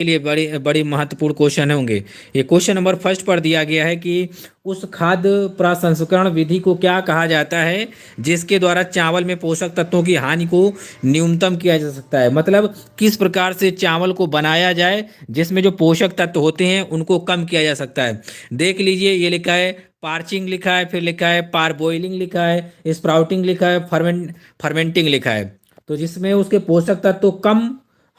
के लिए बड़ी बड़ी महत्वपूर्ण क्वेश्चन होंगे। ये क्वेश्चन नंबर फर्स्ट पर दिया गया है कि उस खाद्य प्रसंस्करण विधि को क्या कहा जाता है जिसके द्वारा चावल में पोषक तत्वों की हानि को न्यूनतम किया जा सकता है। मतलब किस प्रकार से चावल को बनाया जाए जिसमें जो पोषक तत्व होते हैं उनको कम किया जा सकता है। देख लीजिए, ये लिखा है पार्चिंग लिखा है, फिर लिखा है पार बॉइलिंग लिखा है, स्प्राउटिंग लिखा है, फर्मेंटिंग लिखा है। तो जिसमें उसके पोषक तत्व कम,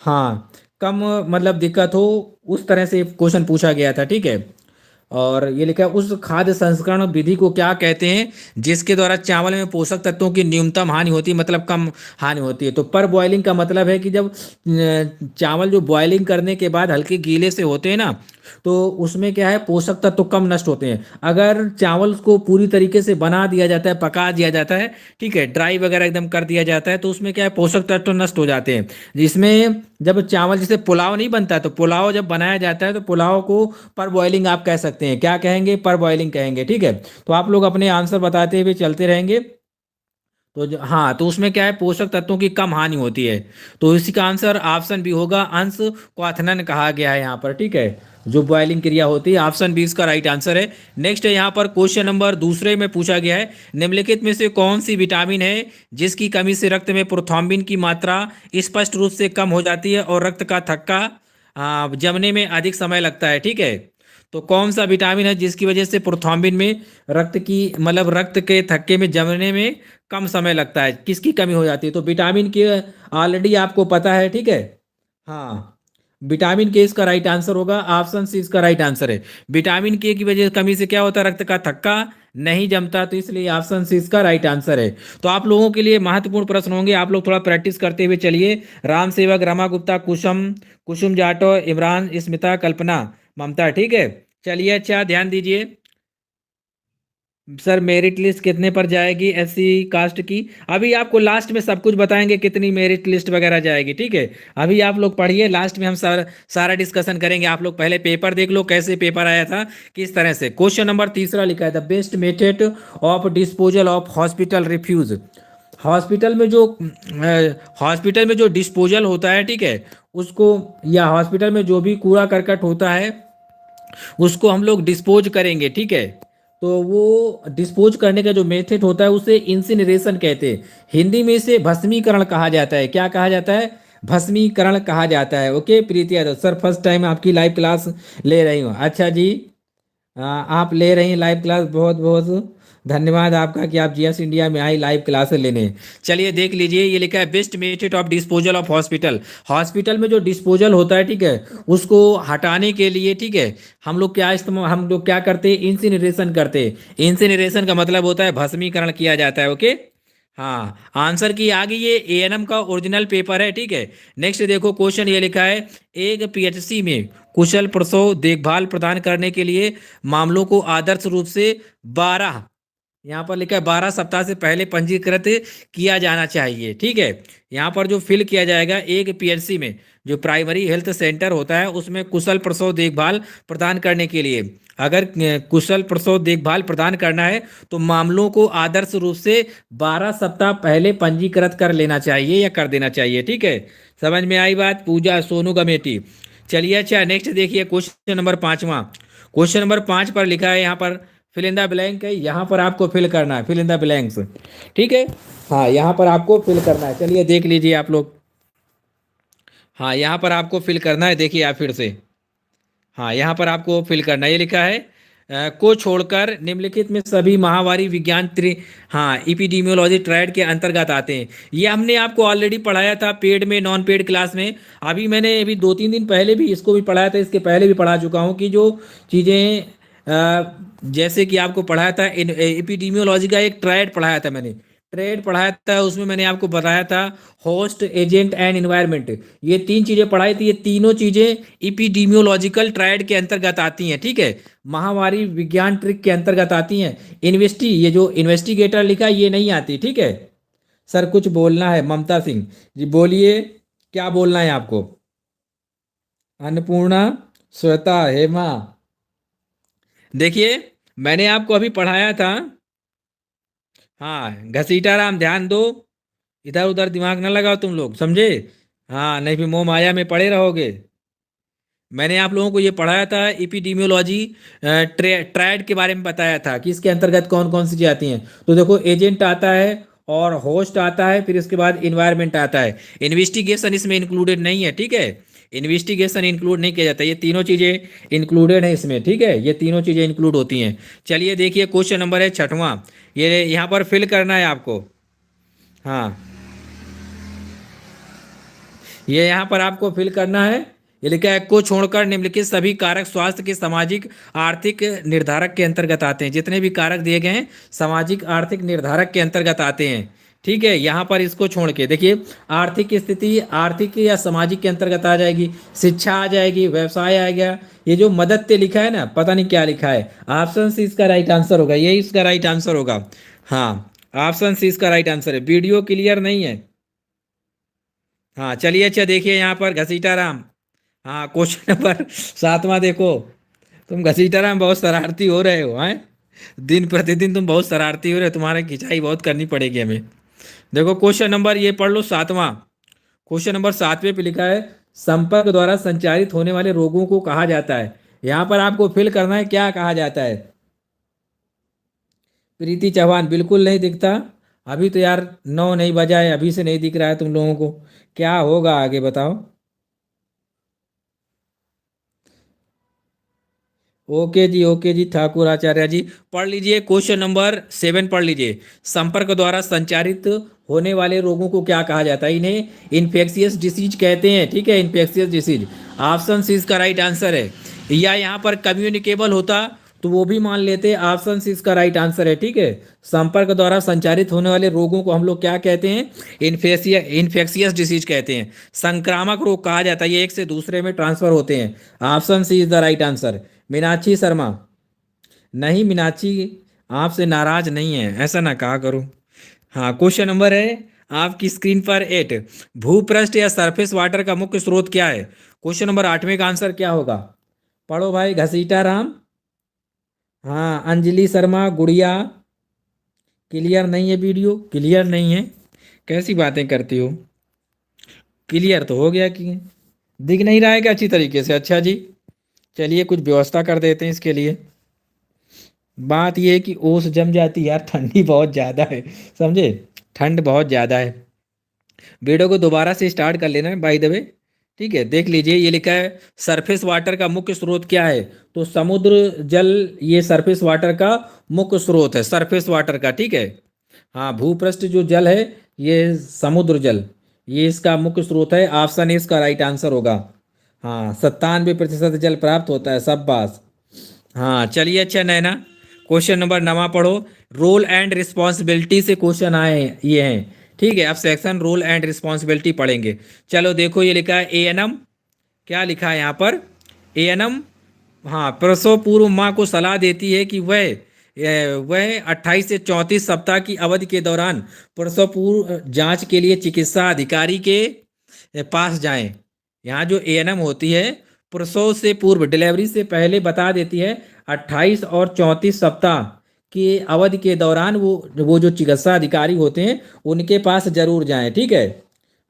हाँ, कम मतलब दिक्कत हो, उस तरह से क्वेश्चन पूछा गया था। ठीक है। और ये लिखा है उस खाद्य संस्करण विधि को क्या कहते हैं जिसके द्वारा चावल में पोषक तत्वों की न्यूनतम हानि होती है, मतलब कम हानि होती है। तो पर बॉइलिंग का मतलब है कि जब चावल जो बॉइलिंग करने के बाद हल्के गीले से होते हैं ना, तो उसमें क्या है, पोषक तत्व कम नष्ट होते हैं। अगर चावल को पूरी तरीके से बना दिया जाता है, पका दिया जाता है, ठीक है, ड्राई वगैरह एकदम कर दिया जाता है, तो उसमें क्या है, पोषक तत्व नष्ट हो जाते हैं। जिसमें जब चावल, जैसे पुलाव नहीं बनता, तो पुलाव जब बनाया जाता है तो पुलाव को पर बॉइलिंग आप कह सकते हैं। क्या कहेंगे? पर बॉइलिंग कहेंगे। ठीक है। तो आप लोग अपने आंसर बताते हुए चलते रहेंगे। तो हाँ, तो उसमें क्या है, पोषक तत्वों की कम हानि होती है। तो इसी का आंसर ऑप्शन बी होगा। अंश क्वाथनन कहा गया है यहाँ पर। ठीक है, जो बॉइलिंग क्रिया होती है, ऑप्शन बी इसका राइट आंसर है। नेक्स्ट है यहाँ पर क्वेश्चन नंबर दूसरे में पूछा गया है, निम्नलिखित में से कौन सी विटामिन है जिसकी कमी से रक्त में प्रोथ्रोम्बिन की मात्रा स्पष्ट रूप से कम हो जाती है और रक्त का थक्का जमने में अधिक समय लगता है। ठीक है। तो कौन सा विटामिन है जिसकी वजह से प्रोथ्रोम्बिन में रक्त की, मतलब रक्त के थक्के में जमने में कम समय लगता है, किसकी कमी हो जाती है? तो विटामिन के ऑलरेडी आपको पता है। ठीक है। हाँ, विटामिन के इसका राइट आंसर होगा, ऑप्शन सी इसका राइट आंसर है। विटामिन के की वजह कमी से क्या होता है, रक्त का थक्का नहीं जमता, तो इसलिए ऑप्शन सी इसका राइट आंसर है। तो आप लोगों के लिए महत्वपूर्ण प्रश्न होंगे, आप लोग थोड़ा प्रैक्टिस करते हुए चलिए। राम सेवक, रमा गुप्ता, कुसुम, कुसुम जाटव, इमरान, स्मिता, कल्पना, ममता। ठीक है। चलिए, अच्छा ध्यान दीजिए। सर मेरिट लिस्ट कितने पर जाएगी एससी कास्ट की? अभी आपको लास्ट में सब कुछ बताएंगे कितनी मेरिट लिस्ट वगैरह जाएगी। ठीक है। अभी आप लोग पढ़िए, लास्ट में हम सारा डिस्कशन करेंगे। आप लोग पहले पेपर देख लो, कैसे पेपर आया था, किस तरह से। क्वेश्चन नंबर तीसरा लिखा है, the best method of disposal of hospital refuse. Hospital में जो हॉस्पिटल में जो डिस्पोजल होता है, ठीक है, उसको, या हॉस्पिटल में जो भी कूड़ा करकट होता है उसको हम लोग डिस्पोज करेंगे। ठीक है। तो वो डिस्पोज करने का जो मेथड होता है उसे इंसिनरेशन कहते हैं। हिंदी में इसे भस्मीकरण कहा जाता है। क्या कहा जाता है? भस्मीकरण कहा जाता है। ओके प्रीति यादव सर, फर्स्ट टाइम आपकी लाइव क्लास ले रही हूँ। अच्छा जी, आप ले रही हैं लाइव क्लास, बहुत बहुत धन्यवाद आपका कि आप जीएस इंडिया में आई लाइव क्लासेस लेने। चलिए देख लीजिए, ये लिखा है best method of disposal of hospital. Hospital में जो डिस्पोजल होता है, ठीक है, उसको हटाने के लिए, ठीक है, हम लोग क्या करते हैं, इंसिनरेशन करते हैं। इंसिनरेशन का मतलब होता है भस्मीकरण किया जाता है। ओके। हाँ, आंसर की आगे, ये एएनएम का ओरिजिनल पेपर है। ठीक है। नेक्स्ट देखो, क्वेश्चन ये लिखा है, एक पीएचसी में कुशल प्रसव देखभाल प्रदान करने के लिए मामलों को आदर्श रूप से 12, यहाँ पर लिखा है 12 सप्ताह से पहले पंजीकृत किया जाना चाहिए। ठीक है। यहाँ पर जो फिल किया जाएगा, एक पीएचसी में जो प्राइमरी हेल्थ सेंटर होता है उसमें कुशल प्रसव देखभाल प्रदान करने के लिए, अगर कुशल प्रसव देखभाल प्रदान करना है तो मामलों को आदर्श रूप से 12 सप्ताह पहले पंजीकृत कर लेना चाहिए या कर देना चाहिए। ठीक है। समझ में आई बात? पूजा सोनू कमेटी। चलिए, अच्छा नेक्स्ट देखिए, क्वेश्चन नंबर पांचवा। क्वेश्चन नंबर 5 पर लिखा है, यहाँ पर फिल इन द ब्लैंक है, यहाँ पर आपको फिल करना है, फिल इन द ब्लैंक्स। ठीक है। हाँ, यहाँ पर आपको फिल करना है। चलिए देख लीजिए आप लोग। हाँ, यहाँ पर आपको फिल करना है, देखिए आप फिर से। हाँ, यहाँ पर आपको फिल करना है, ये लिखा है को छोड़कर निम्नलिखित में सभी महामारी विज्ञान हाँ, इपिडीमियोलॉजी ट्रायड के अंतर्गत आते हैं। ये हमने आपको ऑलरेडी पढ़ाया था पेड में, नॉन पेड क्लास में। अभी 2-3 दिन पहले भी इसको भी पढ़ाया था, इसके पहले भी पढ़ा चुका हूँ कि जो चीज़ें जैसे कि आपको पढ़ाया था, एपिडीमियोलॉजी का एक ट्रायड पढ़ाया था मैंने, ट्रेड पढ़ाया था, उसमें मैंने आपको बताया था होस्ट, एजेंट एंड एनवायरनमेंट। ये 3 चीजें पढ़ाई थी, ये तीनों चीजें इपिडीमियोलॉजिकल ट्रायड के अंतर्गत आती हैं। ठीक है। महामारी विज्ञान ट्रिक के अंतर्गत आती हैं। ये जो इन्वेस्टिगेटर लिखा है, ये नहीं आती। ठीक है। सर कुछ बोलना है, ममता सिंह जी बोलिए, क्या बोलना है आपको? अन्नपूर्णा, श्वेता, हेमा, देखिए मैंने आपको अभी पढ़ाया था। हाँ, घसीटा राम, ध्यान दो, इधर उधर दिमाग ना लगाओ तुम लोग, समझे? हाँ, नहीं फिर मोह माया में पड़े रहोगे। मैंने आप लोगों को ये पढ़ाया था एपिडेमियोलॉजी, ट्रायड के बारे में बताया था कि इसके अंतर्गत कौन कौन सी चीज़ें आती हैं। तो देखो, एजेंट आता है और होस्ट आता है, फिर इसके बाद इन्वायरमेंट आता है। इन्वेस्टिगेशन इसमें इंक्लूडेड नहीं है, ठीक है। इन्वेस्टिगेशन इंक्लूड नहीं किया जाता, ये तीनों चीज़ें इंक्लूडेड है इसमें, ठीक है। ये तीनों चीज़ें इंक्लूड होती हैं। चलिए देखिए, क्वेश्चन नंबर है 6वां। ये यहाँ पर फिल करना है आपको। हाँ, ये यहाँ पर आपको फिल करना है। ये लिखा है, को छोड़कर निम्नलिखित सभी कारक स्वास्थ्य के सामाजिक आर्थिक निर्धारक के अंतर्गत आते हैं। जितने भी कारक दिए गए हैं सामाजिक आर्थिक निर्धारक के अंतर्गत आते हैं, ठीक है। यहाँ पर इसको छोड़ के देखिए, आर्थिक स्थिति आर्थिक या सामाजिक के अंतर्गत आ जाएगी, शिक्षा आ जाएगी, व्यवसाय आ गया। ये जो मदद ते लिखा है ना, पता नहीं क्या लिखा है, ऑप्शन सी इसका राइट आंसर होगा, यही इसका राइट आंसर होगा। हाँ, ऑप्शन सी इसका राइट आंसर है। वीडियो क्लियर नहीं है? हाँ चलिए, अच्छा देखिए यहाँ पर घसीटा राम। हाँ, क्वेश्चन नंबर 7वां देखो। तुम घसीटा राम बहुत शरारती हो रहे हो, हैं? दिन प्रतिदिन तुम बहुत शरारती हो रहे हो, तुम्हारी खिंचाई बहुत करनी पड़ेगी हमें। देखो, क्वेश्चन नंबर ये पढ़ लो 7वां। क्वेश्चन नंबर 7वें पे लिखा है, संपर्क द्वारा संचारित होने वाले रोगों को कहा जाता है। यहाँ पर आपको फिल करना है, क्या कहा जाता है। प्रीति चौहान बिल्कुल नहीं दिखता। अभी तो यार 9 नहीं बजा है, अभी से नहीं दिख रहा है तुम लोगों को। क्या होगा आगे बताओ। ओके जी, ओके जी, ठाकुर आचार्य जी। पढ़ लीजिए क्वेश्चन नंबर 7, पढ़ लीजिए। संपर्क द्वारा संचारित होने वाले रोगों को क्या कहा जाता है। इन्हें इन्फेक्शियस डिसीज कहते हैं, ठीक है, इन्फेक्शियस डिसीज। ऑप्शन सी इसका राइट आंसर है। या यहाँ पर कम्युनिकेबल होता तो वो भी मान लेते, ऑप्शन सी इसका राइट आंसर है, ठीक है। संपर्क द्वारा संचारित होने वाले रोगों को हम लोग क्या कहते हैं, इन्फेक्शियस डिसीज कहते हैं। संक्रामक रोग कहा जाता है, ये एक से दूसरे में ट्रांसफर होते हैं। Option C is the right answer. Meenakshi Sharma, नहीं मीनाक्षी, आपसे नाराज नहीं है, ऐसा ना कहा करो। हाँ, क्वेश्चन नंबर है आपकी स्क्रीन पर 8। भूपृष्ठ या सरफेस वाटर का मुख्य स्रोत क्या है। क्वेश्चन नंबर 8वें का आंसर क्या होगा। पढ़ो भाई, घसीटा राम। हाँ, अंजलि शर्मा, गुड़िया, क्लियर नहीं है, वीडियो क्लियर नहीं है, कैसी बातें करती हो। क्लियर तो हो गया कि दिख नहीं रहा है क्या अच्छी तरीके से। अच्छा जी, चलिए कुछ व्यवस्था कर देते हैं इसके लिए। बात यह है कि ओस जम जाती है यार, ठंडी बहुत ज़्यादा है, समझे, ठंड बहुत ज़्यादा है। वीडियो को दोबारा से स्टार्ट कर लेना है बाय द वे, ठीक है। देख लीजिए, ये लिखा है सरफेस वाटर का मुख्य स्रोत क्या है। तो समुद्र जल ये सरफेस वाटर का मुख्य स्रोत है, सरफेस वाटर का, ठीक है। हाँ, भूपृष्ठ जो जल है ये समुद्र जल, ये इसका मुख्य स्रोत है। ऑप्शन ए इसका राइट आंसर होगा। हाँ, 97% जल प्राप्त होता है, सब बात। हाँ चलिए, अच्छा नैना, क्वेश्चन नंबर 9 पढ़ो। रोल एंड रिस्पॉन्सिबिलिटी से क्वेश्चन आए हैं ये हैं, ठीक है। अब सेक्शन रोल एंड रिस्पॉन्सिबिलिटी पढ़ेंगे। चलो देखो, ये लिखा है एएनएम, क्या लिखा है यहाँ पर, एएनएम। हाँ, प्रसव पूर्व माँ को सलाह देती है कि वह 28 से 34 सप्ताह की अवधि के दौरान प्रसव पूर्व जांच के लिए चिकित्सा अधिकारी के पास जाएं। यहाँ जो एएनएम होती है, प्रसव से पूर्व, डिलीवरी से पहले बता देती है 28 और 34 सप्ताह की अवधि के दौरान वो जो चिकित्सा अधिकारी होते हैं उनके पास जरूर जाएं, ठीक है।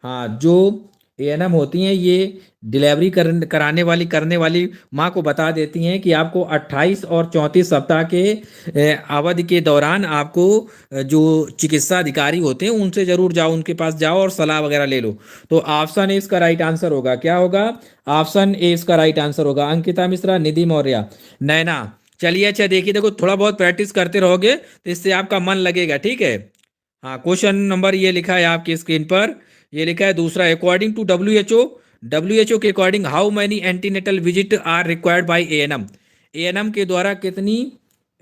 हाँ, जो एएनएम होती हैं ये डिलीवरी करने वाली माँ को बता देती हैं कि आपको 28 और 34 सप्ताह के अवधि के दौरान आपको जो चिकित्सा अधिकारी होते हैं उनसे जरूर जाओ, उनके पास जाओ और सलाह वगैरह ले लो। तो ऑप्शन ए इसका राइट आंसर होगा, क्या होगा, ऑप्शन ए इसका राइट आंसर होगा। अंकिता मिश्रा, निधि मौर्य, नैना। चलिए, अच्छा देखिए, देखो थोड़ा बहुत प्रैक्टिस करते रहोगे तो इससे आपका मन लगेगा, ठीक है। हाँ, क्वेश्चन नंबर ये लिखा है आपकी स्क्रीन पर, ये लिखा है दूसरा। अकॉर्डिंग टू डब्ल्यूएचओ के according how many antenatal visit are required by ANM. ANM के द्वारा कितनी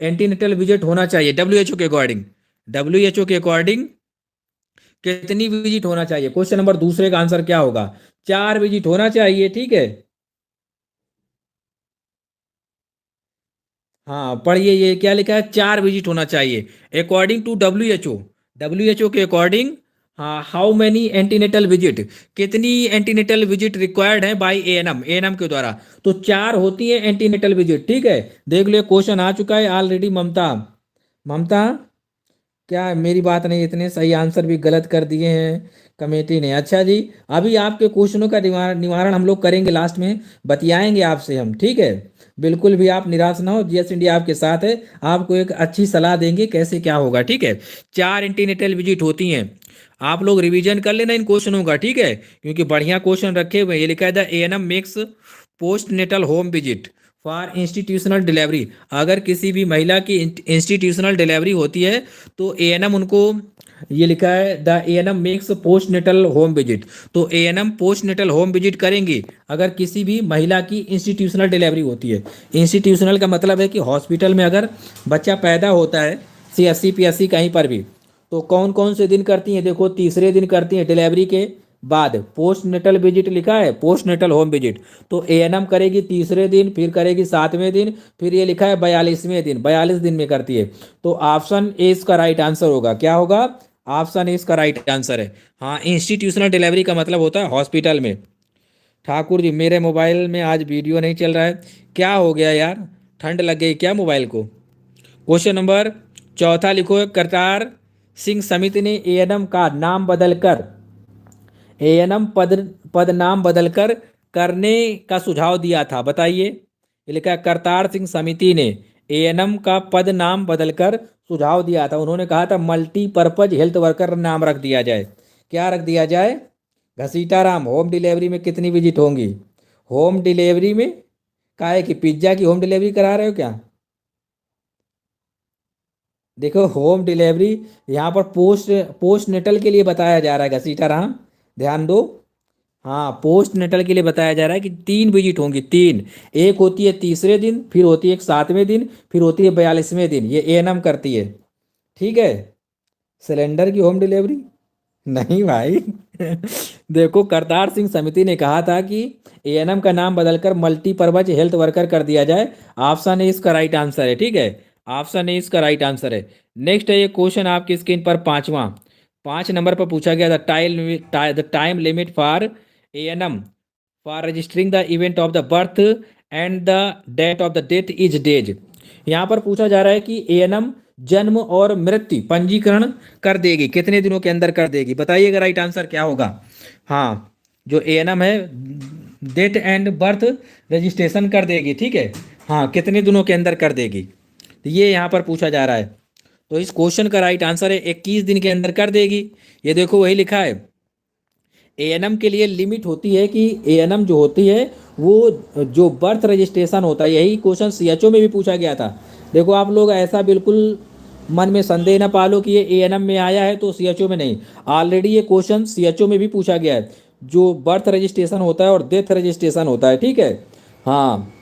एंटीनेटल विजिट होना चाहिए डब्ल्यूएचओ के अकॉर्डिंग कितनी विजिट होना चाहिए। क्वेश्चन नंबर दूसरे का आंसर क्या होगा, 4 विजिट होना चाहिए, ठीक है। हाँ पढ़िए, ये क्या लिखा है, 4 विजिट होना चाहिए अकॉर्डिंग टू डब्ल्यूएचओ के अकॉर्डिंग। हाँ, हाउ मैनी एंटीनेटल विजिट, कितनी एंटीनेटल विजिट रिक्वायर्ड है बाय एएनएम के द्वारा। तो 4 होती है एंटीनेटल विजिट, ठीक है। देख लो, क्वेश्चन आ चुका है ऑलरेडी। ममता, ममता क्या मेरी बात नहीं, इतने सही आंसर भी गलत कर दिए हैं कमेटी ने। अच्छा जी, अभी आपके क्वेश्चनों का निवारण हम लोग करेंगे, लास्ट में बतियाएंगे आपसे हम, ठीक है। बिल्कुल भी आप निराश ना हो, जीएस इंडिया आपके साथ है। आपको एक अच्छी सलाह देंगे कैसे क्या होगा, ठीक है। 4 एंटीनेटल विजिट होती हैं। आप लोग रिवीजन कर लेना इन क्वेश्चनों का, ठीक है, क्योंकि बढ़िया क्वेश्चन रखे हुए हैं। ये लिखा है the ANM makes postnatal home visit for institutional delivery. अगर किसी भी महिला की इंस्टीट्यूशनल डिलीवरी होती है तो एएनएम उनको, ये लिखा है the ANM makes postnatal home visit, तो ANM postnatal home visit करेंगी अगर किसी भी महिला की इंस्टीट्यूशनल डिलीवरी होती है। इंस्टीट्यूशनल का मतलब है कि हॉस्पिटल में अगर बच्चा पैदा होता है, सीएससी पीएससी कहीं पर भी, तो कौन कौन से दिन करती हैं, देखो तीसरे दिन करती हैं डिलीवरी के बाद। पोस्ट नेटल विजिट लिखा है, पोस्ट नेटल होम विजिट, तो एएनएम करेगी तीसरे दिन, फिर करेगी 7वें दिन, फिर ये लिखा है 42वें दिन, 42 दिन में करती है। तो ऑप्शन ए इसका राइट आंसर होगा। क्या होगा? ऑप्शन ए इसका राइट आंसर है। हाँ, इंस्टीट्यूशनल डिलीवरी का मतलब होता है हॉस्पिटल में। ठाकुर जी, मेरे मोबाइल में आज वीडियो नहीं चल रहा है, क्या हो गया यार? ठंड लग गई क्या मोबाइल को? क्वेश्चन नंबर चौथा लिखो, करतार सिंह समिति ने एएनएम का नाम बदलकर, एएनएम पद पद नाम बदलकर करने का सुझाव दिया था, बताइए। ये लिखा है करतार सिंह समिति ने एएनएम का पद नाम बदलकर सुझाव दिया था। उन्होंने कहा था मल्टीपर्पज हेल्थ वर्कर नाम रख दिया जाए। क्या रख दिया जाए? घसीटा राम, होम डिलीवरी में कितनी विजिट होंगी? होम डिलीवरी में का है कि पिज्ज़ा की होम डिलीवरी करा रहे हो क्या? देखो होम डिलीवरी यहाँ पर पोस्ट पोस्ट नेटल के लिए बताया जा रहा है घसीटा राम, ध्यान दो। हाँ, पोस्ट नेटल के लिए बताया जा रहा है कि 3 विजिट होंगी, 3। एक होती है तीसरे दिन, फिर होती है 7वें दिन, फिर होती है 42वें दिन, ये एएनएम करती है, ठीक है। सिलेंडर की होम डिलीवरी नहीं भाई। देखो करतार सिंह समिति ने कहा था कि एएनएम का नाम बदलकर मल्टीपर्पज हेल्थ वर्कर कर दिया जाए। ऑप्शन ए इसका राइट आंसर है, ठीक है। ऑप्शन ए इसका राइट आंसर है। नेक्स्ट है ये क्वेश्चन आपकी स्क्रीन पर, 5वां, 5 नंबर पर पूछा गया था, the time limit for ANM for registering the event of the birth and the date of the death is days. यहाँ पर पूछा जा रहा है कि एएनएम जन्म और मृत्यु पंजीकरण कर देगी, कितने दिनों के अंदर कर देगी, बताइएगा राइट आंसर क्या होगा। हाँ, जो एएनएम है डेट एंड बर्थ रजिस्ट्रेशन कर देगी, ठीक है। हाँ, कितने दिनों के अंदर कर देगी, तो ये यहाँ पर पूछा जा रहा है। तो इस क्वेश्चन का राइट आंसर है 21 दिन के अंदर कर देगी। ये देखो वही लिखा है, एएनएम के लिए लिमिट होती है कि एएनएम जो होती है वो जो बर्थ रजिस्ट्रेशन होता है, यही क्वेश्चन सीएचओ में भी पूछा गया था। देखो आप लोग ऐसा बिल्कुल मन में संदेह ना पालो कि ये एएनएम में आया है तो सीएचओ में नहीं, ऑलरेडी ये क्वेश्चन सीएचओ में भी पूछा गया है। जो बर्थ रजिस्ट्रेशन होता है और डेथ रजिस्ट्रेशन होता है, ठीक है। हाँ,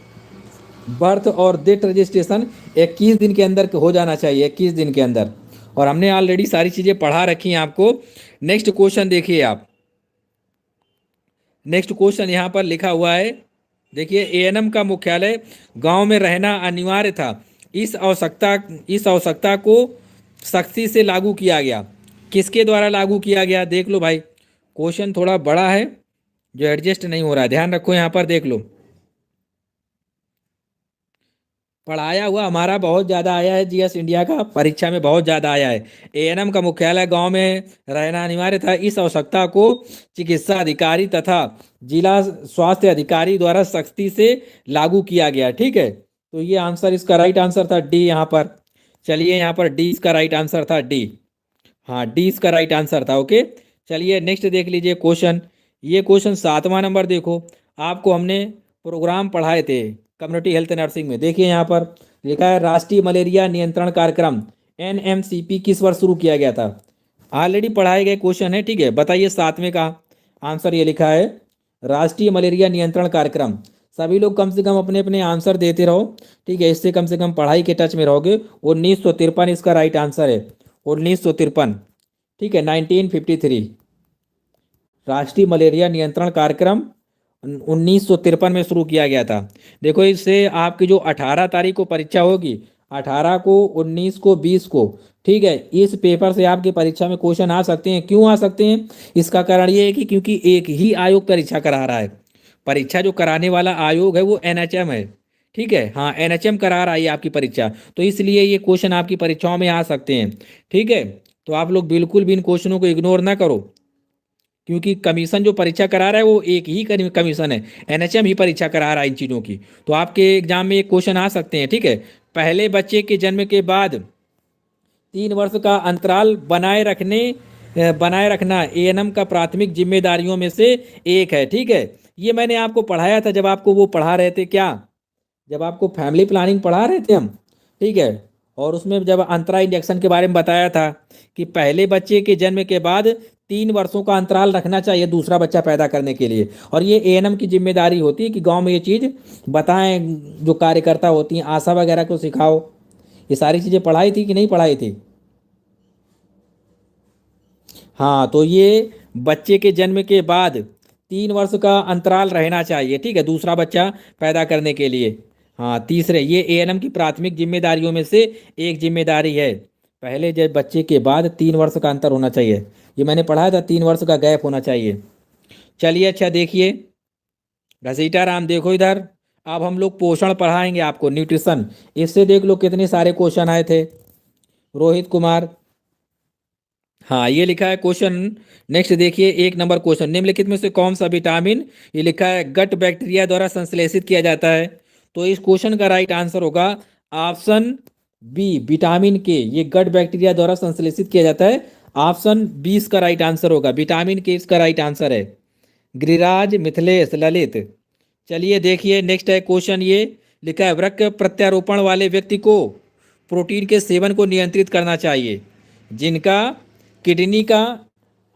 बर्थ और डेथ रजिस्ट्रेशन 21 दिन के अंदर हो जाना चाहिए, 21 दिन के अंदर। और हमने ऑलरेडी सारी चीज़ें पढ़ा रखी हैं आपको। नेक्स्ट क्वेश्चन देखिए आप, नेक्स्ट क्वेश्चन यहाँ पर लिखा हुआ है, देखिए एएनएम का मुख्यालय गांव में रहना अनिवार्य था, इस आवश्यकता को सख्ती से लागू किया गया, किसके द्वारा लागू किया गया? देख लो भाई, क्वेश्चन थोड़ा बड़ा है जो एडजस्ट नहीं हो रहा है, ध्यान रखो यहाँ पर देख लो। पढ़ाया हुआ हमारा बहुत ज़्यादा आया है, जीएस इंडिया का परीक्षा में बहुत ज़्यादा आया है। एएनएम का मुख्यालय गांव में रहना अनिवार्य था, इस आवश्यकता को चिकित्सा अधिकारी तथा जिला स्वास्थ्य अधिकारी द्वारा सख्ती से लागू किया गया, ठीक है। तो ये आंसर, इसका राइट आंसर था डी यहाँ पर। चलिए यहाँ पर डी इसका राइट आंसर था, डी। हाँ, डी इसका राइट आंसर था, ओके। चलिए नेक्स्ट देख लीजिए क्वेश्चन। ये क्वेश्चन 7वां नंबर देखो, आपको हमने प्रोग्राम पढ़ाए थे कम्युनिटी हेल्थ नर्सिंग में। देखिए यहाँ पर लिखा है राष्ट्रीय मलेरिया नियंत्रण कार्यक्रम एनएमसीपी किस वर्ष शुरू किया गया था? ऑलरेडी पढ़ाए गए क्वेश्चन है, ठीक है। बताइए 7वें का आंसर, ये लिखा है राष्ट्रीय मलेरिया नियंत्रण कार्यक्रम। सभी लोग कम से कम अपने अपने आंसर देते रहो, ठीक है, इससे कम से कम पढ़ाई के टच में रहोगे। 1953 इसका राइट आंसर है, 1953, ठीक है, 1953 राष्ट्रीय मलेरिया नियंत्रण कार्यक्रम 1953 में शुरू किया गया था। देखो इससे आपकी जो 18 तारीख को परीक्षा होगी, 18 को, 19 को, 20 को, ठीक है, इस पेपर से आपकी परीक्षा में क्वेश्चन आ सकते हैं। क्यों आ सकते हैं? इसका कारण ये है कि क्योंकि एक ही आयोग परीक्षा करा रहा है। परीक्षा जो कराने वाला आयोग है वो एनएचएम है, ठीक है। हाँ, एनएचएम करा रहा है आपकी परीक्षा, तो इसलिए ये क्वेश्चन आपकी परीक्षाओं में आ सकते हैं। ठीक है, तो आप लोग बिल्कुल भी इन क्वेश्चनों को इग्नोर ना करो, क्योंकि कमीशन जो परीक्षा करा रहा है वो एक ही कमीशन है, एनएचएम ही परीक्षा करा रहा है इन चीज़ों की। तो आपके एग्जाम में एक क्वेश्चन आ सकते हैं। ठीक है, पहले बच्चे के जन्म के बाद 3 वर्ष का अंतराल बनाए रखना एएनएम का प्राथमिक जिम्मेदारियों में से एक है। ठीक है, ये मैंने आपको पढ़ाया था जब आपको वो पढ़ा रहे थे क्या, जब आपको फैमिली प्लानिंग पढ़ा रहे थे हम। ठीक है, और उसमें जब अंतराल इंजेक्शन के बारे में बताया था कि पहले बच्चे के जन्म के बाद 3 वर्षों का अंतराल रखना चाहिए दूसरा बच्चा पैदा करने के लिए, और ये एएनएम की जिम्मेदारी होती है कि गांव में ये चीज़ बताएं, जो कार्यकर्ता होती हैं आशा वगैरह को सिखाओ। ये सारी चीज़ें पढ़ाई थी कि नहीं पढ़ाई थी? हाँ, तो ये बच्चे के जन्म के बाद 3 वर्ष का अंतराल रहना चाहिए। ठीक है, दूसरा बच्चा पैदा करने के लिए। हाँ, तीसरे, ये एएनएम की प्राथमिक जिम्मेदारियों में से एक जिम्मेदारी है। पहले जब बच्चे के बाद 3 वर्ष का अंतर होना चाहिए, ये मैंने पढ़ा था, 3 वर्ष का गैप होना चाहिए। चलिए, अच्छा देखिए घसीटा राम, देखो इधर। अब हम लोग पोषण पढ़ाएंगे आपको, न्यूट्रिशन। इससे देख लो कितने सारे क्वेश्चन आए थे। रोहित कुमार, हाँ ये लिखा है क्वेश्चन। नेक्स्ट देखिए, 1 नंबर क्वेश्चन, निम्नलिखित में से कौन सा विटामिन, ये लिखा है गट बैक्टीरिया द्वारा संश्लेषित किया जाता है। तो इस क्वेश्चन का राइट आंसर होगा ऑप्शन बी, विटामिन के। ये गट बैक्टीरिया द्वारा संश्लेषित किया जाता है, ऑप्शन बी इसका राइट आंसर होगा, विटामिन के इसका राइट आंसर है। गिरिराज, मिथिलेश, ललित। चलिए देखिए नेक्स्ट है क्वेश्चन, ये लिखा है वृक्क प्रत्यारोपण वाले व्यक्ति को प्रोटीन के सेवन को नियंत्रित करना चाहिए, जिनका किडनी का,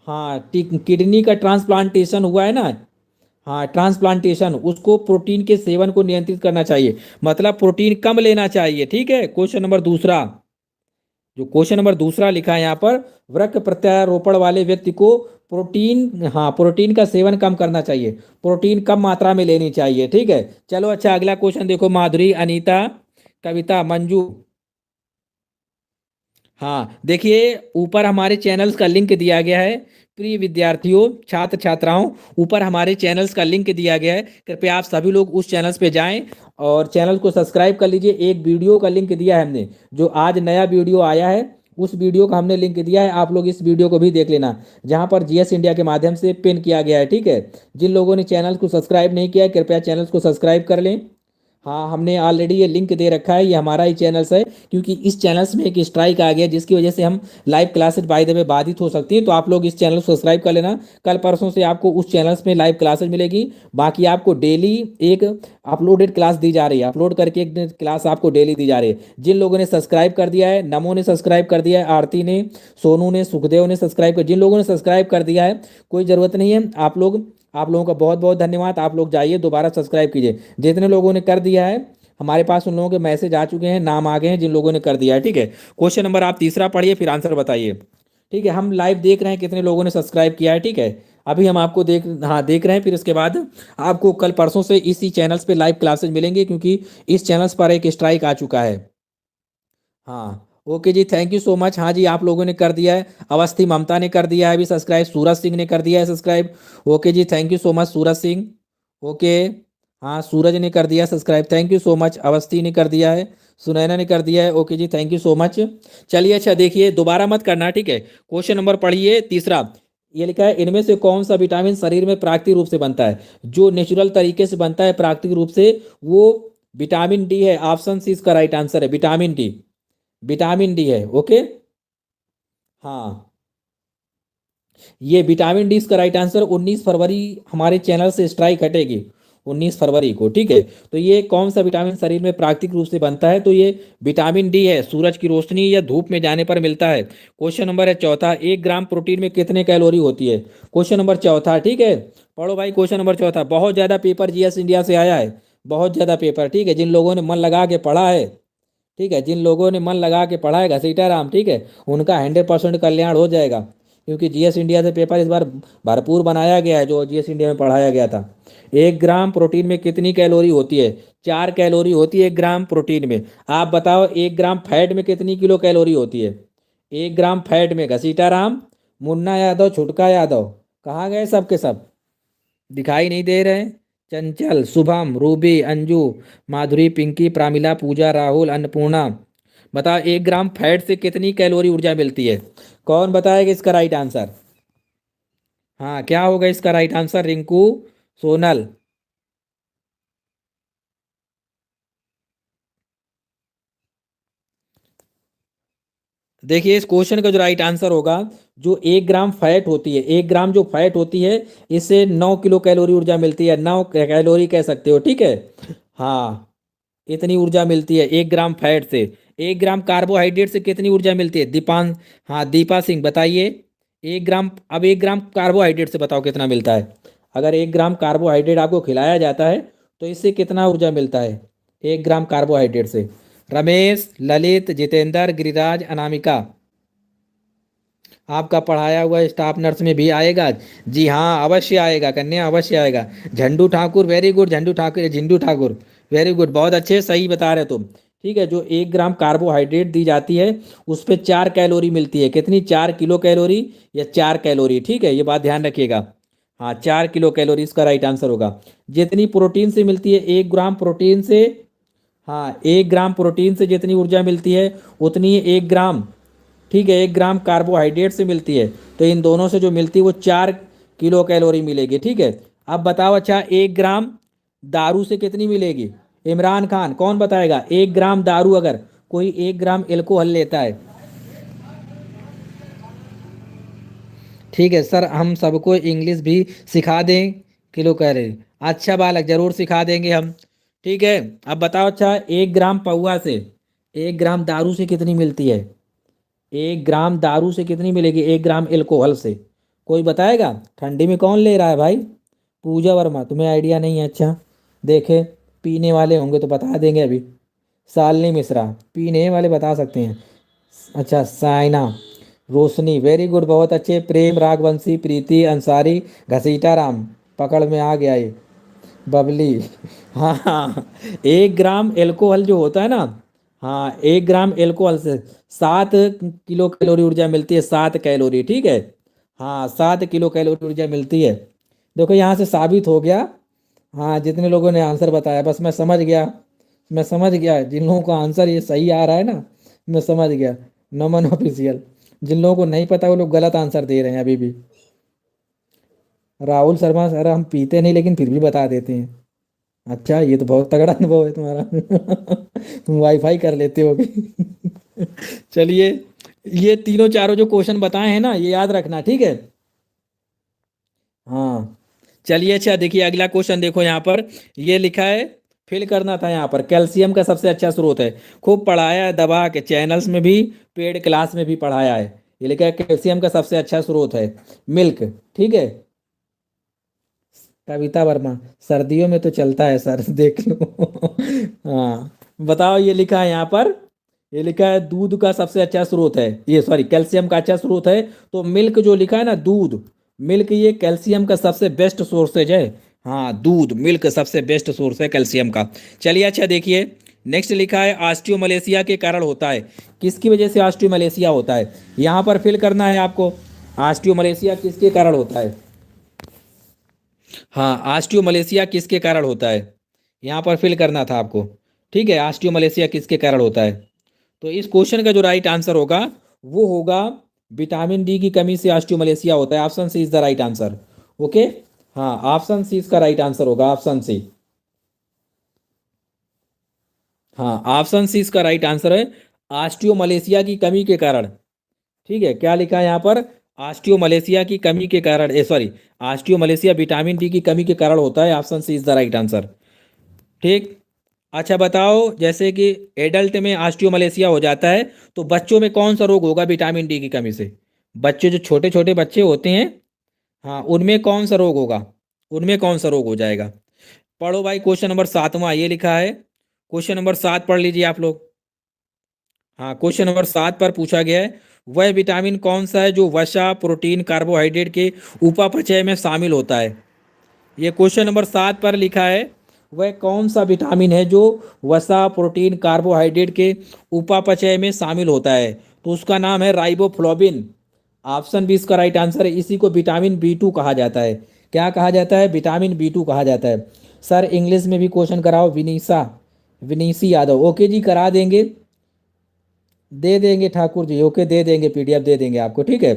हाँ किडनी का ट्रांसप्लांटेशन हुआ है ना, हाँ ट्रांसप्लांटेशन, उसको प्रोटीन के सेवन को नियंत्रित करना चाहिए, मतलब प्रोटीन कम लेना चाहिए। ठीक है, क्वेश्चन नंबर दूसरा, जो क्वेश्चन नंबर दूसरा लिखा है यहाँ पर, वृक्क प्रत्यारोपण वाले व्यक्ति को प्रोटीन, हाँ प्रोटीन का सेवन कम करना चाहिए, प्रोटीन कम मात्रा में लेनी चाहिए। ठीक है, चलो अच्छा अगला क्वेश्चन देखो, माधुरी, अनीता, कविता, मंजू। हाँ देखिए, ऊपर हमारे चैनल्स का लिंक दिया गया है, प्रिय विद्यार्थियों, छात्र छात्राओं, ऊपर हमारे चैनल्स का लिंक दिया गया है, कृपया आप सभी लोग उस चैनल्स पे जाएं और चैनल को सब्सक्राइब कर लीजिए। एक वीडियो का लिंक दिया है हमने, जो आज नया वीडियो आया है उस वीडियो का हमने लिंक दिया है, आप लोग इस वीडियो को भी देख लेना, जहां पर जीएस इंडिया के माध्यम से पिन किया गया है। ठीक है, जिन लोगों ने चैनल को सब्सक्राइब नहीं किया है कृपया चैनल को सब्सक्राइब कर लें। हाँ, हमने ऑलरेडी ये लिंक दे रखा है, ये हमारा ही चैनल्स है, क्योंकि इस चैनल्स में एक स्ट्राइक आ गया जिसकी वजह से हम live classes by the way बाधित हो सकती हैं, तो आप लोग इस चैनल को सब्सक्राइब कर लेना। कल परसों से आपको उस चैनल्स में लाइव क्लासेज मिलेगी, बाकी आपको डेली एक अपलोडेड क्लास दी जा रही है, अपलोड करके एक क्लास आपको डेली दी जा रही है। जिन लोगों ने सब्सक्राइब कर दिया है, नमो ने सब्सक्राइब कर दिया है, आरती ने, सोनू ने, सुखदेव ने सब्सक्राइब कर, जिन लोगों ने सब्सक्राइब कर दिया है कोई ज़रूरत नहीं है, आप लोगों का बहुत बहुत धन्यवाद। आप लोग जाइए दोबारा सब्सक्राइब कीजिए, जितने लोगों ने कर दिया है हमारे पास उन लोगों के मैसेज आ चुके हैं, नाम आ गए हैं जिन लोगों ने कर दिया है। ठीक है, क्वेश्चन नंबर आप तीसरा पढ़िए फिर आंसर बताइए। ठीक है, हम लाइव देख रहे हैं कितने लोगों ने सब्सक्राइब किया है। ठीक है, अभी हम आपको देख रहे हैं, फिर उसके बाद आपको कल परसों से इसी चैनल्स पे लाइव क्लासेज मिलेंगे, क्योंकि इस चैनल्स पर एक स्ट्राइक आ चुका है। हाँ ओके जी, थैंक यू सो मच। हाँ जी, आप लोगों ने कर दिया है, अवस्थी ममता ने कर दिया है अभी सब्सक्राइब, सूरज सिंह ने कर दिया है सब्सक्राइब। ओके जी, thank you so much Suraj Singh. Okay, हाँ सूरज ने कर दिया subscribe, thank you so much. Awasthi ने कर दिया है, सुनैना ने कर दिया है। ओके जी, थैंक यू सो मच। चलिए अच्छा देखिए, दोबारा मत करना। ठीक है, क्वेश्चन नंबर पढ़िए तीसरा, ये लिखा है इनमें से कौन सा विटामिन शरीर में प्राकृतिक रूप से बनता है, जो नेचुरल तरीके से बनता है प्राकृतिक रूप से, वो विटामिन डी है, ऑप्शन सी इसका राइट आंसर है, विटामिन डी, विटामिन डी है। ओके, हाँ ये विटामिन डी इसका राइट आंसर। 19 फरवरी हमारे चैनल से स्ट्राइक हटेगी, 19 फरवरी को। ठीक है, तो ये कौन सा विटामिन शरीर में प्राकृतिक रूप से बनता है, तो ये विटामिन डी है, सूरज की रोशनी या धूप में जाने पर मिलता है। क्वेश्चन नंबर है चौथा, 1 ग्राम प्रोटीन में कितने कैलोरी होती है, क्वेश्चन नंबर चौथा। ठीक है, पढ़ो भाई क्वेश्चन नंबर चौथा, बहुत ज़्यादा पेपर जीएस इंडिया से आया है, बहुत ज़्यादा पेपर। ठीक है, जिन लोगों ने मन लगा के पढ़ा है, ठीक है, जिन लोगों ने मन लगा के पढ़ा है घसीटा राम, ठीक है, उनका 100% कल्याण हो जाएगा, क्योंकि जीएस इंडिया से पेपर इस बार भरपूर बनाया गया है, जो जीएस इंडिया में पढ़ाया गया था। 1 ग्राम प्रोटीन में कितनी कैलोरी होती है, 4 कैलोरी होती है 1 ग्राम प्रोटीन में। आप बताओ 1 ग्राम फैट में कितनी किलो कैलोरी होती है, 1 ग्राम फैट में। घसीटा राम, मुन्ना यादव, छुटका यादव, कहाँ गए सब के सब, दिखाई नहीं दे रहे हैं। चंचल, शुभम, रूबी, अंजू, माधुरी, पिंकी, प्रामिला, पूजा, राहुल, अन्नपूर्णा। बताओ 1 ग्राम फैट से कितनी कैलोरी ऊर्जा मिलती है? कौन बताएगा इसका राइट आंसर? हाँ, क्या होगा इसका राइट आंसर? रिंकू, सोनल। देखिए इस क्वेश्चन का जो राइट आंसर होगा, जो 1 ग्राम फैट होती है, 1 ग्राम जो फैट होती है, इससे 9 किलो कैलोरी ऊर्जा मिलती है, 9 कैलोरी कह सकते हो, ठीक है। हाँ, इतनी ऊर्जा मिलती है 1 ग्राम फैट से। 1 ग्राम कार्बोहाइड्रेट से कितनी ऊर्जा मिलती है? दीपान, हाँ दीपा सिंह बताइए। 1 ग्राम, अब 1 ग्राम कार्बोहाइड्रेट से बताओ कितना मिलता है? अगर 1 ग्राम कार्बोहाइड्रेट आपको खिलाया जाता है तो इससे कितना ऊर्जा मिलता है 1 ग्राम कार्बोहाइड्रेट से? रमेश, ललित, जितेंद्र, गिरिराज, अनामिका। आपका पढ़ाया हुआ स्टाफ नर्स में भी आएगा? जी हाँ, अवश्य आएगा कन्या, अवश्य आएगा। झंडू ठाकुर, वेरी गुड। झंडू ठाकुर, झिंडू ठाकुर, वेरी गुड, बहुत अच्छे, सही बता रहे तुम। ठीक है, जो 1 ग्राम कार्बोहाइड्रेट दी जाती है उस पे 4 कैलोरी मिलती है। कितनी? 4 किलो कैलोरी या 4 कैलोरी, ठीक है, ये बात ध्यान रखिएगा। हाँ, 4 किलो कैलोरी इसका राइट आंसर होगा। जितनी प्रोटीन से मिलती है 1 ग्राम प्रोटीन से, हाँ 1 ग्राम प्रोटीन से जितनी ऊर्जा मिलती है उतनी 1 ग्राम, ठीक है, 1 ग्राम कार्बोहाइड्रेट से मिलती है। तो इन दोनों से जो मिलती है वो 4 किलो कैलोरी मिलेगी, ठीक है। अब बताओ, अच्छा 1 ग्राम दारू से कितनी मिलेगी? इमरान खान, कौन बताएगा? 1 ग्राम दारू, अगर कोई 1 ग्राम एल्कोहल लेता है, ठीक है सर, हम सबको इंग्लिश भी सिखा दें? किलो कैलोरी, अच्छा बालक, जरूर सिखा देंगे हम। ठीक है, अब बताओ, अच्छा 1 ग्राम पौआ से, 1 ग्राम दारू से कितनी मिलती है? 1 ग्राम दारू से कितनी मिलेगी 1 ग्राम एल्कोहल से? कोई बताएगा? ठंडी में कौन ले रहा है भाई? पूजा वर्मा, तुम्हें आइडिया नहीं है? अच्छा, देखे पीने वाले होंगे तो बता देंगे अभी। शालिनी मिश्रा, पीने वाले बता सकते हैं। अच्छा, साइना, रोशनी, वेरी गुड, बहुत अच्छे। प्रेम, राघवंशी, प्रीति, अंसारी, घसीटा राम, पकड़ में आ गया ये। बबली, हाँ हाँ, 1 ग्राम एल्कोहल जो होता है ना, हाँ 1 ग्राम एल्कोहल से 7 किलो कैलोरी ऊर्जा मिलती है, 7 कैलोरी, ठीक है। हाँ, 7 किलो कैलोरी ऊर्जा मिलती है। देखो यहाँ से साबित हो गया। हाँ, जितने लोगों ने आंसर बताया, बस मैं समझ गया, मैं समझ गया जिन लोगों का आंसर ये सही आ रहा है ना, मैं समझ गया। नमन ऑफिशियल, जिन लोगों को नहीं पता वो लोग गलत आंसर दे रहे हैं अभी भी। राहुल शर्मा, सर हम पीते नहीं लेकिन फिर भी बता देते हैं। अच्छा, ये तो बहुत तगड़ा अनुभव है तुम्हारा। तुम वाईफाई कर लेते होगे। चलिए, ये तीनों चारों जो क्वेश्चन बताए हैं ना, ये याद रखना, ठीक है। हाँ, चलिए, अच्छा देखिए अगला क्वेश्चन देखो यहाँ पर, ये लिखा है, फिल करना था यहाँ पर। कैल्शियम का सबसे अच्छा स्रोत है, खूब पढ़ाया है दबा के, चैनल्स में भी, पेड क्लास में भी पढ़ाया है। ये लिखा है कैल्शियम का सबसे अच्छा स्रोत है मिल्क, ठीक है। कविता वर्मा, सर्दियों में तो चलता है सर, देख लो। हाँ, बताओ, ये लिखा है यहाँ पर, ये लिखा है दूध का सबसे अच्छा स्रोत है, ये सॉरी कैल्शियम का अच्छा स्रोत है। तो मिल्क जो लिखा है ना, दूध, मिल्क, ये कैल्शियम का सबसे बेस्ट सोर्सेज है। हाँ, दूध, मिल्क सबसे बेस्ट सोर्स है कैल्शियम का। चलिए, अच्छा देखिए, नेक्स्ट लिखा है ऑस्टियोमलेशिया के कारण होता है। किसकी वजह से ऑस्टियोमलेशिया होता है? यहाँ पर फिल करना है आपको। ऑस्टियोमलेशिया किसके कारण होता है? हाँ, ऑस्टियोमलेशिया किसके कारण होता है, यहाँ पर फिल करना था आपको। ठीक है, ऑस्टियोमलेशिया किसके कारण होता है? तो इस क्वेश्चन का जो राइट आंसर होगा वो होगा विटामिन डी की कमी से ऑस्टियोमलेशिया होता है। Option C is the right answer. Okay, हाँ, ऑप्शन सी इसका राइट आंसर होगा, ऑप्शन सी। हाँ, ऑप्शन सी इसका राइट आंसर है, ऑस्टियोमलेशिया की कमी के कारण। ठीक है, क्या लिखा है यहाँ पर? ऑस्टियोमलेशिया की कमी के कारण, uh sorry, osteomalacia vitamin D की कमी के कारण होता है। Option C is the right answer. ठीक, अच्छा बताओ, जैसे कि एडल्ट में ऑस्टियोमलेशिया हो जाता है, तो बच्चों में कौन सा रोग होगा विटामिन डी की कमी से? बच्चे जो छोटे छोटे बच्चे होते हैं, हाँ उनमें कौन सा रोग होगा? उनमें कौन सा रोग हो जाएगा? पढ़ो भाई, क्वेश्चन नंबर 7वां ये लिखा है, क्वेश्चन नंबर 7 पढ़ लीजिए आप लोग। हाँ, क्वेश्चन नंबर 7 पर पूछा गया है, वह विटामिन कौन सा है जो वसा, प्रोटीन, कार्बोहाइड्रेट के उपापचय में शामिल होता है? ये क्वेश्चन नंबर 7 पर लिखा है, वह कौन सा विटामिन है जो वसा, प्रोटीन, कार्बोहाइड्रेट के उपापचय में शामिल होता है? तो उसका नाम है राइबोफ्लोबिन। ऑप्शन बी इसका राइट आंसर है। इसी को विटामिन बी टू कहा जाता है। क्या कहा जाता है? विटामिन बी टू कहा जाता है। सर इंग्लिश में भी क्वेश्चन कराओ, विनीसी यादव। ओके जी, करा देंगे, दे देंगे ठाकुर जी, ओके दे देंगे, पीडीएफ दे देंगे आपको, ठीक है।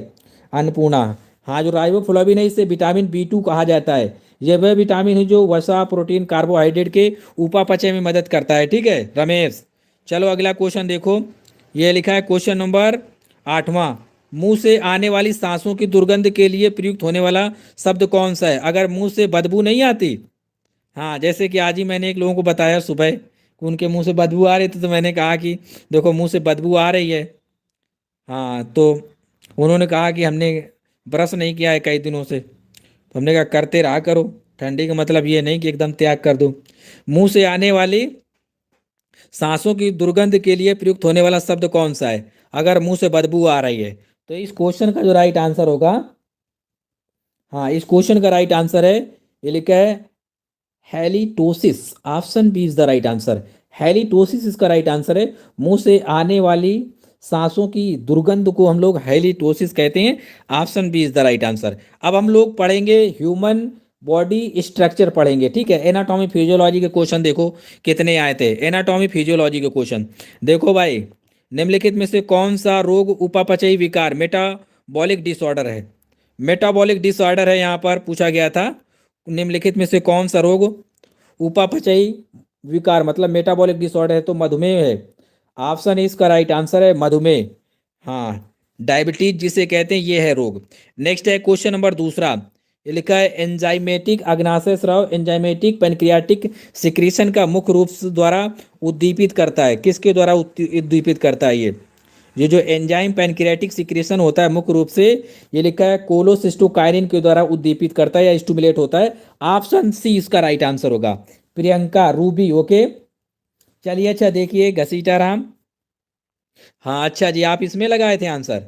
अन्नपूर्णा, हाँ, जो राइबोफ्लाविन है इसे विटामिन बी 2 कहा जाता है। यह वह विटामिन है जो वसा, प्रोटीन, कार्बोहाइड्रेट के उपापचय में मदद करता है, ठीक है रमेश। चलो अगला क्वेश्चन देखो, ये लिखा है क्वेश्चन नंबर 8वां। मुंह से आने वाली सांसों की दुर्गंध के लिए प्रयुक्त होने वाला शब्द कौन सा है? अगर मुंह से बदबू नहीं आती, हाँ, जैसे कि आज ही मैंने एक लोगों को बताया सुबह कि उनके मुंह से बदबू आ रही थी, तो मैंने कहा कि देखो मुंह से बदबू आ रही है, हाँ, तो उन्होंने कहा कि हमने ब्रश नहीं किया है कई दिनों से, तो हमने कहा करते रहा करो, ठंडी का मतलब ये नहीं कि एकदम त्याग कर दो। मुंह से आने वाली सांसों की दुर्गंध के लिए प्रयुक्त होने वाला शब्द कौन सा है अगर मुंह से बदबू आ रही है? तो इस क्वेश्चन का जो राइट आंसर होगा, हाँ, इस क्वेश्चन का राइट आंसर है, ये लिखा है halitosis. Option B is the right answer. Halitosis इसका राइट आंसर है। मुंह से आने वाली सांसों की दुर्गंध को हम लोग हेलिटोसिस कहते हैं। Option B is the right answer. अब हम लोग पढ़ेंगे ह्यूमन बॉडी स्ट्रक्चर पढ़ेंगे, ठीक है। एनाटॉमी फिजियोलॉजी के क्वेश्चन देखो कितने आए थे। एनाटॉमी फिजियोलॉजी के क्वेश्चन देखो भाई, निम्नलिखित में से कौन सा रोग उपापचयी विकार मेटाबॉलिक डिसऑर्डर है? मेटाबॉलिक डिसऑर्डर है, यहाँ पर पूछा गया था। निम्नलिखित में से कौन सा रोग उपापचयी विकार मतलब मेटाबॉलिक डिसऑर्डर है? तो मधुमेह है। ऑप्शन इसका राइट आंसर है मधुमेह, हाँ, डायबिटीज जिसे कहते हैं ये है रोग। नेक्स्ट है क्वेश्चन नंबर दूसरा, ये लिखा है एंजाइमेटिक अग्नाशय स्राव एंजाइमेटिक पैनक्रियाटिक सिक्रीशन का मुख्य रूप से द्वारा उद्दीपित करता है। किसके द्वारा उद्दीपित करता है ये जो एंजाइम पैनक्रियाटिक सिक्रेशन होता है मुख्य रूप से, ये लिखा है कोलोसिस्टोकाइनिन के द्वारा उद्दीपित करता है या स्टिमुलेट होता है। ऑप्शन सी इसका राइट आंसर होगा। Priyanka, Ruby, okay. चलिए अच्छा देखिए घसीटा राम, हाँ अच्छा जी, आप इसमें लगाए थे आंसर।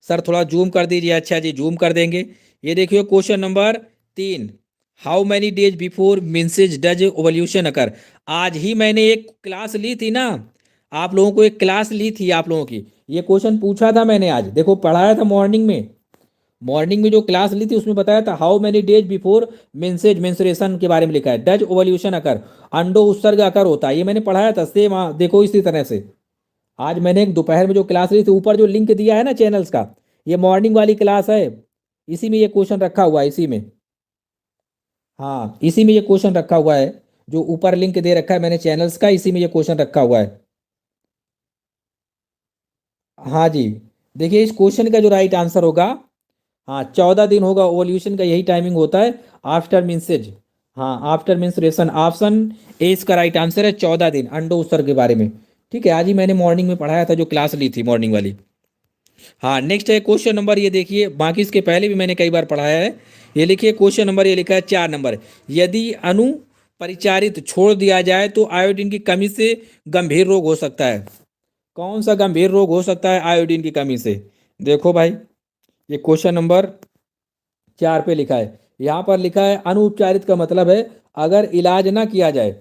सर थोड़ा जूम कर दीजिए, अच्छा जी जूम कर देंगे। ये देखिए question number 3, how many days before menses does ovulation occur? आज ही मैंने एक क्लास ली थी ना, आप लोगों को एक क्लास ली थी आप लोगों की, ये क्वेश्चन पूछा था मैंने, आज देखो पढ़ाया था मॉर्निंग में। मॉर्निंग में जो क्लास ली थी उसमें बताया था how many days before message menstruation के बारे में लिखा है। डज ओवल्यूशन अकर, अंडो उत्सर्ग अकर होता है, ये मैंने पढ़ाया था सेम। देखो इसी तरह से आज मैंने एक दोपहर में जो क्लास ली थी, ऊपर जो लिंक दिया है ना चैनल्स का, ये मॉर्निंग वाली क्लास है, इसी में ये क्वेश्चन रखा हुआ है, इसी में, हाँ इसी में ये क्वेश्चन रखा हुआ है, जो ऊपर लिंक दे रखा है मैंने चैनल्स का, इसी में ये क्वेश्चन रखा हुआ है। हाँ जी, देखिए इस क्वेश्चन का जो राइट आंसर होगा, हाँ 14 दिन होगा, ओवल्यूशन का यही टाइमिंग होता है आफ्टर मिंसेज, हाँ आफ्टर मिंस्ट्रुएशन। ऑप्शन ए इसका राइट आंसर है, 14 दिन अंडो उत्सर्ग के बारे में, ठीक है। आज ही मैंने मॉर्निंग में पढ़ाया था, जो क्लास ली थी मॉर्निंग वाली। हाँ नेक्स्ट है क्वेश्चन नंबर, ये देखिए बाकी इसके पहले भी मैंने कई बार पढ़ाया है। ये लिखिए क्वेश्चन नंबर, ये लिखा है 4 नंबर, यदि अणु परिचारित छोड़ दिया जाए तो आयोडीन की कमी से गंभीर रोग हो सकता है। कौन सा गंभीर रोग हो सकता है आयोडीन की कमी से? देखो भाई, ये क्वेश्चन नंबर 4 पे लिखा है, यहाँ पर लिखा है अनुपचारित का मतलब है अगर इलाज ना किया जाए,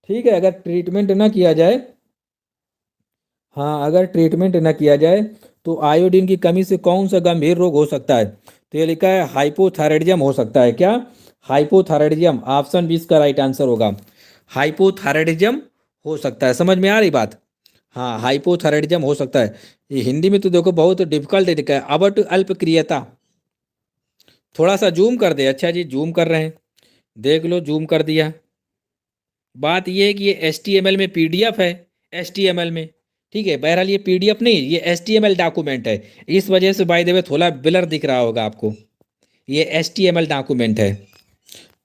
ठीक है, अगर ट्रीटमेंट ना किया जाए, हाँ अगर ट्रीटमेंट ना किया जाए तो आयोडीन की कमी से कौन सा गंभीर रोग हो सकता है? तो ये लिखा है हाइपोथायराइडिज्म हो सकता है। क्या? हाइपोथायराइडिज्म, ऑप्शन बी इसका राइट आंसर होगा। हाइपोथायराइडिज्म हो सकता है, समझ में आ रही बात? हाँ हाइपोथायराइडिज्म हो सकता है। ये हिंदी में तो देखो बहुत डिफिकल्ट लिखा है, अबट अल्पक्रियता। थोड़ा सा जूम कर दे, अच्छा जी जूम कर रहे हैं, देख लो जूम कर दिया। बात ये है कि ये HTML में PDF है, HTML में, ठीक है। बहरहाल ये PDF नहीं, ये HTML डॉक्यूमेंट है, इस वजह से बाय द वे थोड़ा ब्लर दिख रहा होगा आपको। ये HTML डॉक्यूमेंट है,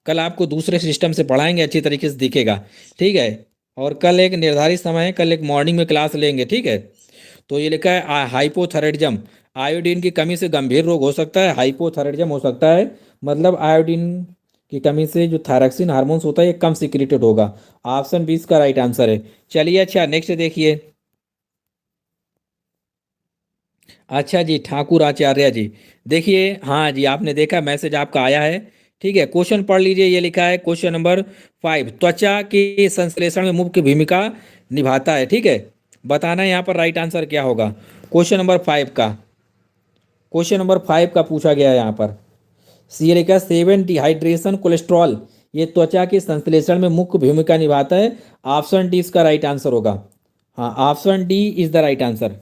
कल आपको दूसरे सिस्टम से पढ़ाएंगे, अच्छी तरीके से दिखेगा, ठीक है। और कल एक निर्धारित समय है, कल एक मॉर्निंग में क्लास लेंगे, ठीक है। तो ये लिखा है हाइपोथायराइडिज्म, आयोडीन की कमी से गंभीर रोग हो सकता है, हाइपोथायराइडिज्म हो सकता है, मतलब आयोडीन की कमी से जो थायरॉक्सिन हार्मोन्स होता है ये कम सिक्रेटेड होगा। ऑप्शन 20 का राइट आंसर है। चलिए अच्छा नेक्स्ट देखिए, अच्छा जी ठाकुर आचार्य जी, देखिए हाँ जी आपने देखा मैसेज आपका आया है, ठीक है। क्वेश्चन पढ़ लीजिए, ये लिखा है क्वेश्चन नंबर 5, त्वचा के संश्लेषण में मुख्य भूमिका निभाता है, ठीक है। बताना है यहाँ पर राइट आंसर क्या होगा क्वेश्चन नंबर 5 का। क्वेश्चन नंबर 5 का पूछा गया है यहाँ पर, सी लिखा 7 डिहाइड्रेशन कोलेस्ट्रॉल, ये त्वचा के संश्लेषण में मुख्य भूमिका निभाता है। ऑप्शन डी इसका राइट आंसर होगा। हाँ, option D is the right answer.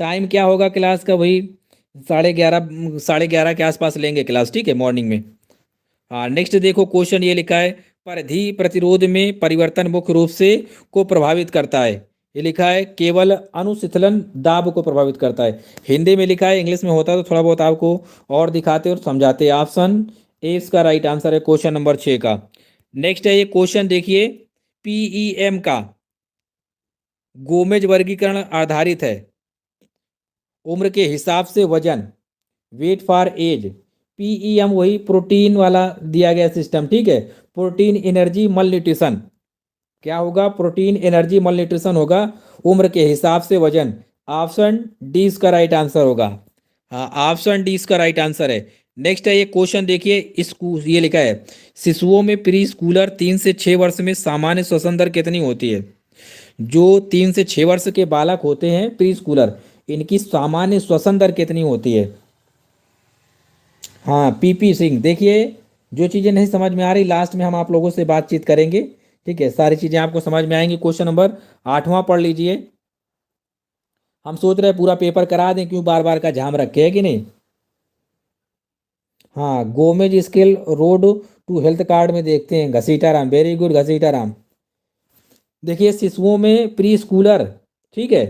Time क्या होगा क्लास का वही 11:30 के आसपास लेंगे क्लास, ठीक है, मॉर्निंग में। हाँ, नेक्स्ट देखो क्वेश्चन ये लिखा है, परिधि प्रतिरोध में परिवर्तन मुख्य रूप से को प्रभावित करता है। ये लिखा है केवल अनुशीतलन दाब को प्रभावित करता है। हिंदी में लिखा है, इंग्लिश में होता तो थोड़ा बहुत आपको और दिखाते और समझाते। ऑप्शन ए इसका राइट आंसर है क्वेश्चन नंबर 6 का। नेक्स्ट है ये क्वेश्चन देखिए, पीईएम का गोमेज वर्गीकरण आधारित है। उम्र के हिसाब से वजन, वेट फॉर एज। पीईएम वही प्रोटीन वाला दिया गया सिस्टम, ठीक है। प्रोटीन एनर्जी मल न्यूट्रिशन क्या होगा, प्रोटीन एनर्जी मल न्यूट्रिशन होगा। उम्र के हिसाब से वजन, ऑप्शन डी इसका राइट आंसर होगा। हाँ, ऑप्शन डी इसका राइट आंसर है। नेक्स्ट है ये क्वेश्चन देखिए, ये लिखा है शिशुओं में प्री स्कूलर 3 से 6 वर्ष में सामान्य श्वसन दर कितनी होती है। जो 3 से 6 वर्ष के बालक होते हैं प्री स्कूलर, इनकी सामान्य श्वसन दर कितनी होती है। हाँ, पीपी सिंह, देखिए जो चीज़ें नहीं समझ में आ रही लास्ट में हम आप लोगों से बातचीत करेंगे, ठीक है। सारी चीज़ें आपको समझ में आएंगी। क्वेश्चन नंबर 8वां पढ़ लीजिए। हम सोच रहे हैं पूरा पेपर करा दें, क्यों बार बार का झाम रखे है कि नहीं। हाँ, Gomez scale road to health card में देखते हैं। Ghasitaram, very good Ghasitaram. देखिए शिशुओं में प्री स्कूलर, ठीक है,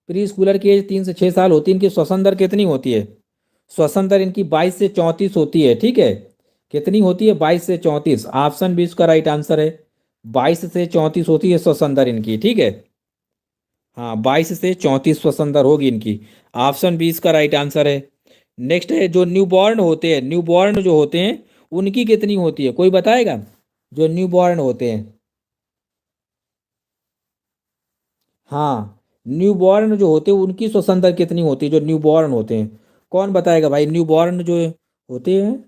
प्री स्कूलर की एज 3 से 6 साल होती है। इनकी श्वसन दर कितनी होती है। श्वसन दर इनकी 22 से 34 होती है, ठीक है। कितनी होती है, 22 से 34। ऑप्शन बी इसका राइट आंसर है। 22 से 34 होती है श्वसन दर इनकी, ठीक है। हाँ, 22 से 34 श्वसन दर होगी इनकी। ऑप्शन बी इसका राइट आंसर है। नेक्स्ट है जो न्यूबॉर्न होते हैं, न्यूबॉर्न जो होते हैं उनकी कितनी होती है, कोई बताएगा। जो न्यूबॉर्न होते हैं, हाँ, न्यूबॉर्न जो होते हैं उनकी श्वसन दर कितनी होती है, जो न्यूबॉर्न होते हैं। कौन बताएगा भाई, न्यूबॉर्न जो होते हैं